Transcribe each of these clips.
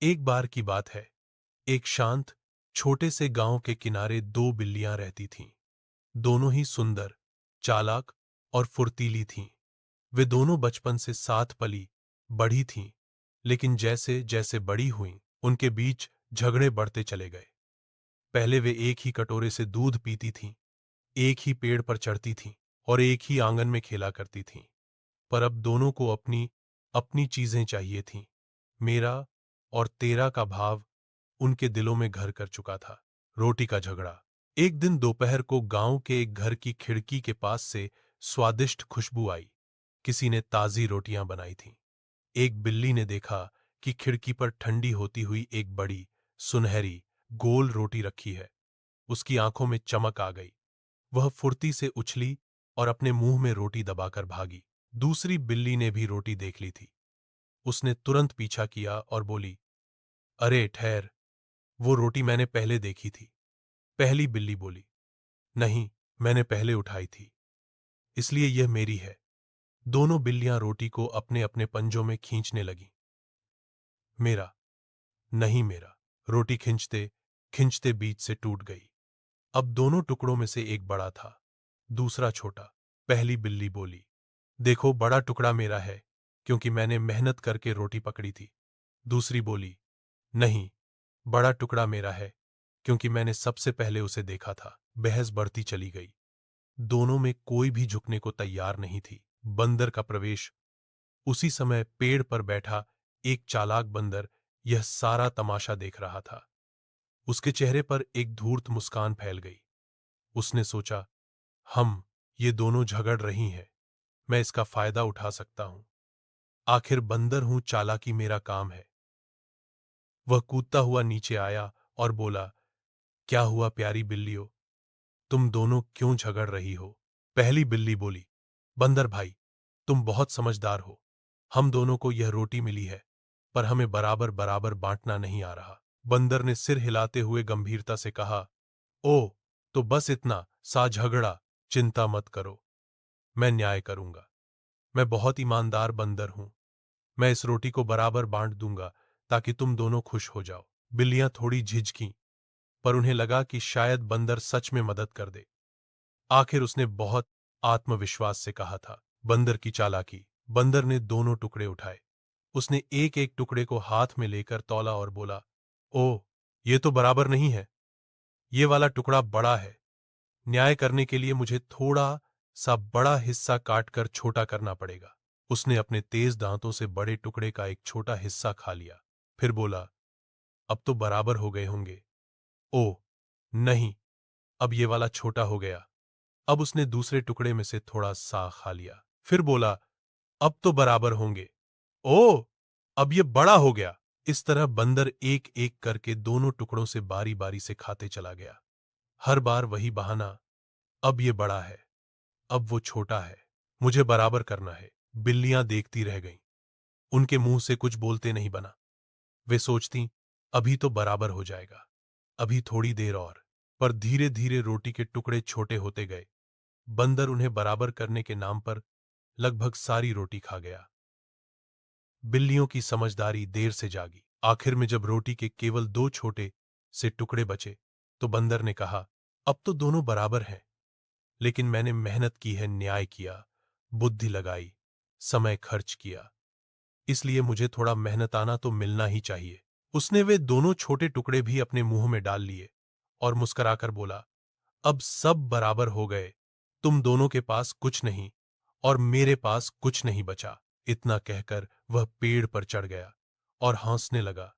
एक बार की बात है। एक शांत छोटे से गांव के किनारे दो बिल्लियां रहती थीं। दोनों ही सुंदर, चालाक और फुर्तीली थीं। वे दोनों बचपन से साथ पली बढ़ी थीं, लेकिन जैसे जैसे बड़ी हुईं, उनके बीच झगड़े बढ़ते चले गए। पहले वे एक ही कटोरे से दूध पीती थीं, एक ही पेड़ पर चढ़ती थीं और एक ही आंगन में खेला करती थीं। पर अब दोनों को अपनी अपनी चीजें चाहिए थीं। मेरा और तेरा का भाव उनके दिलों में घर कर चुका था। रोटी का झगड़ा। एक दिन दोपहर को गांव के एक घर की खिड़की के पास से स्वादिष्ट खुशबू आई। किसी ने ताजी रोटियां बनाई थीं। एक बिल्ली ने देखा कि खिड़की पर ठंडी होती हुई एक बड़ी, सुनहरी, गोल रोटी रखी है। उसकी आंखों में चमक आ गई। वह फुर्ती से उछली और अपने मुंह में रोटी दबाकर भागी। दूसरी बिल्ली ने भी रोटी देख ली थी। उसने तुरंत पीछा किया और बोली, अरे ठहर, वो रोटी मैंने पहले देखी थी। पहली बिल्ली बोली, नहीं, मैंने पहले उठाई थी, इसलिए यह मेरी है। दोनों बिल्लियां रोटी को अपने अपने पंजों में खींचने लगीं। मेरा, नहीं मेरा। रोटी खींचते खींचते बीच से टूट गई। अब दोनों टुकड़ों में से एक बड़ा था, दूसरा छोटा। पहली बिल्ली बोली, देखो, बड़ा टुकड़ा मेरा है, क्योंकि मैंने मेहनत करके रोटी पकड़ी थी। दूसरी बोली, नहीं, बड़ा टुकड़ा मेरा है, क्योंकि मैंने सबसे पहले उसे देखा था। बहस बढ़ती चली गई। दोनों में कोई भी झुकने को तैयार नहीं थी। बंदर का प्रवेश। उसी समय पेड़ पर बैठा एक चालाक बंदर यह सारा तमाशा देख रहा था। उसके चेहरे पर एक धूर्त मुस्कान फैल गई। उसने सोचा, हम ये दोनों झगड़ रही हैं, मैं इसका फायदा उठा सकता हूं। आखिर बंदर हूं, चालाकी मेरा काम है। वह कूदता हुआ नीचे आया और बोला, क्या हुआ प्यारी बिल्लियों, तुम दोनों क्यों झगड़ रही हो? पहली बिल्ली बोली, बंदर भाई, तुम बहुत समझदार हो। हम दोनों को यह रोटी मिली है, पर हमें बराबर बराबर बांटना नहीं आ रहा। बंदर ने सिर हिलाते हुए गंभीरता से कहा, ओ, तो बस इतना सा झगड़ा, चिंता मत करो, मैं न्याय करूंगा। मैं बहुत ईमानदार बंदर हूं। मैं इस रोटी को बराबर बांट दूंगा, ताकि तुम दोनों खुश हो जाओ। बिल्लियां थोड़ी झिझकीं, पर उन्हें लगा कि शायद बंदर सच में मदद कर दे। आखिर उसने बहुत आत्मविश्वास से कहा था। बंदर की चालाकी। बंदर ने दोनों टुकड़े उठाए। उसने एक एक टुकड़े को हाथ में लेकर तौला और बोला, ओह, ये तो बराबर नहीं है, ये वाला टुकड़ा बड़ा है। न्याय करने के लिए मुझे थोड़ा सा बड़ा हिस्सा काटकर छोटा करना पड़ेगा। उसने अपने तेज दांतों से बड़े टुकड़े का एक छोटा हिस्सा खा लिया। फिर बोला, अब तो बराबर हो गए होंगे। ओह नहीं, अब ये वाला छोटा हो गया। अब उसने दूसरे टुकड़े में से थोड़ा सा खा लिया। फिर बोला, अब तो बराबर होंगे। ओह, अब ये बड़ा हो गया। इस तरह बंदर एक एक करके दोनों टुकड़ों से बारी बारी से खाते चला गया। हर बार वही बहाना, अब ये बड़ा है, अब वो छोटा है, मुझे बराबर करना है। बिल्लियां देखती रह गईं। उनके मुंह से कुछ बोलते नहीं बना। वे सोचती, अभी तो बराबर हो जाएगा, अभी थोड़ी देर और। पर धीरे धीरे रोटी के टुकड़े छोटे होते गए। बंदर उन्हें बराबर करने के नाम पर लगभग सारी रोटी खा गया। बिल्लियों की समझदारी देर से जागी। आखिर में जब रोटी के केवल दो छोटे से टुकड़े बचे, तो बंदर ने कहा, अब तो दोनों बराबर हैं, लेकिन मैंने मेहनत की है, न्याय किया, बुद्धि लगाई, समय खर्च किया, इसलिए मुझे थोड़ा मेहनताना तो मिलना ही चाहिए। उसने वे दोनों छोटे टुकड़े भी अपने मुंह में डाल लिए और मुस्कुराकर बोला, अब सब बराबर हो गए, तुम दोनों के पास कुछ नहीं और मेरे पास कुछ नहीं बचा। इतना कहकर वह पेड़ पर चढ़ गया और हंसने लगा।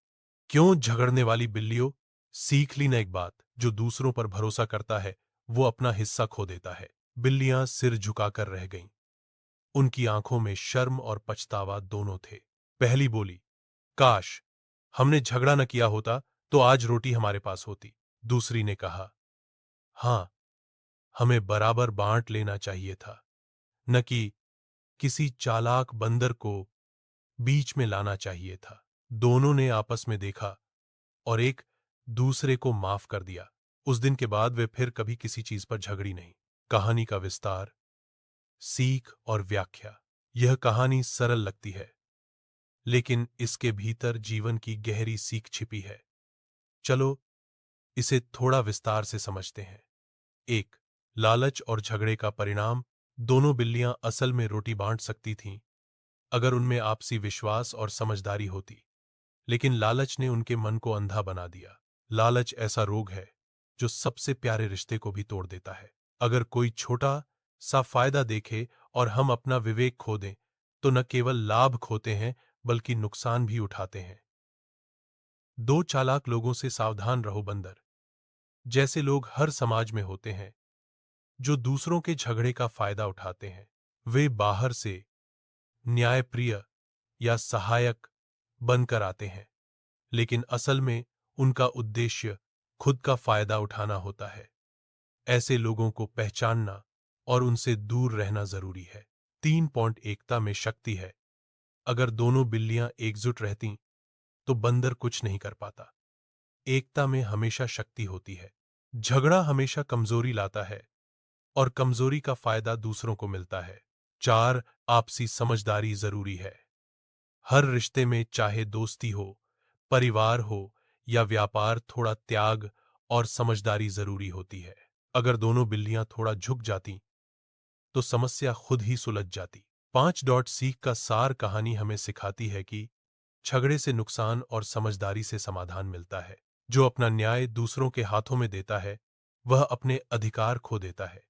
क्यों झगड़ने वाली बिल्लियों, सीख ली ना एक बात, जो दूसरों पर भरोसा करता है वो अपना हिस्सा खो देता है। बिल्लियां सिर झुकाकर रह गईं। उनकी आंखों में शर्म और पछतावा दोनों थे। पहली बोली, काश हमने झगड़ा न किया होता तो आज रोटी हमारे पास होती। दूसरी ने कहा, हां, हमें बराबर बांट लेना चाहिए था, न कि किसी चालाक बंदर को बीच में लाना चाहिए था। दोनों ने आपस में देखा और एक दूसरे को माफ कर दिया। उस दिन के बाद वे फिर कभी किसी चीज पर झगड़ी नहीं। कहानी का विस्तार, सीख और व्याख्या। यह कहानी सरल लगती है, लेकिन इसके भीतर जीवन की गहरी सीख छिपी है। चलो इसे थोड़ा विस्तार से समझते हैं। एक, लालच और झगड़े का परिणाम। दोनों बिल्लियां असल में रोटी बांट सकती थीं अगर उनमें आपसी विश्वास और समझदारी होती, लेकिन लालच ने उनके मन को अंधा बना दिया। लालच ऐसा रोग है जो सबसे प्यारे रिश्ते को भी तोड़ देता है। अगर कोई छोटा सा फायदा देखे और हम अपना विवेक खो दें, तो न केवल लाभ खोते हैं बल्कि नुकसान भी उठाते हैं। दो, चालाक लोगों से सावधान रहो बंदर। जैसे लोग हर समाज में होते हैं जो दूसरों के झगड़े का फायदा उठाते हैं। वे बाहर से न्यायप्रिय या सहायक बनकर आते हैं, लेकिन असल में उनका उद्देश्य खुद का फायदा उठाना होता है। ऐसे लोगों को पहचानना और उनसे दूर रहना जरूरी है। 3 एकता में शक्ति है। अगर दोनों बिल्लियां एकजुट रहतीं, तो बंदर कुछ नहीं कर पाता। एकता में हमेशा शक्ति होती है। झगड़ा हमेशा कमजोरी लाता है और कमजोरी का फायदा दूसरों को मिलता है। 4, आपसी समझदारी जरूरी है। हर रिश्ते में, चाहे दोस्ती हो, परिवार हो या व्यापार, थोड़ा त्याग और समझदारी जरूरी होती है। अगर दोनों बिल्लियां थोड़ा झुक जाती, तो समस्या खुद ही सुलझ जाती। 5 सीख का सार। कहानी हमें सिखाती है कि झगड़े से नुकसान और समझदारी से समाधान मिलता है। जो अपना न्याय दूसरों के हाथों में देता है, वह अपने अधिकार खो देता है।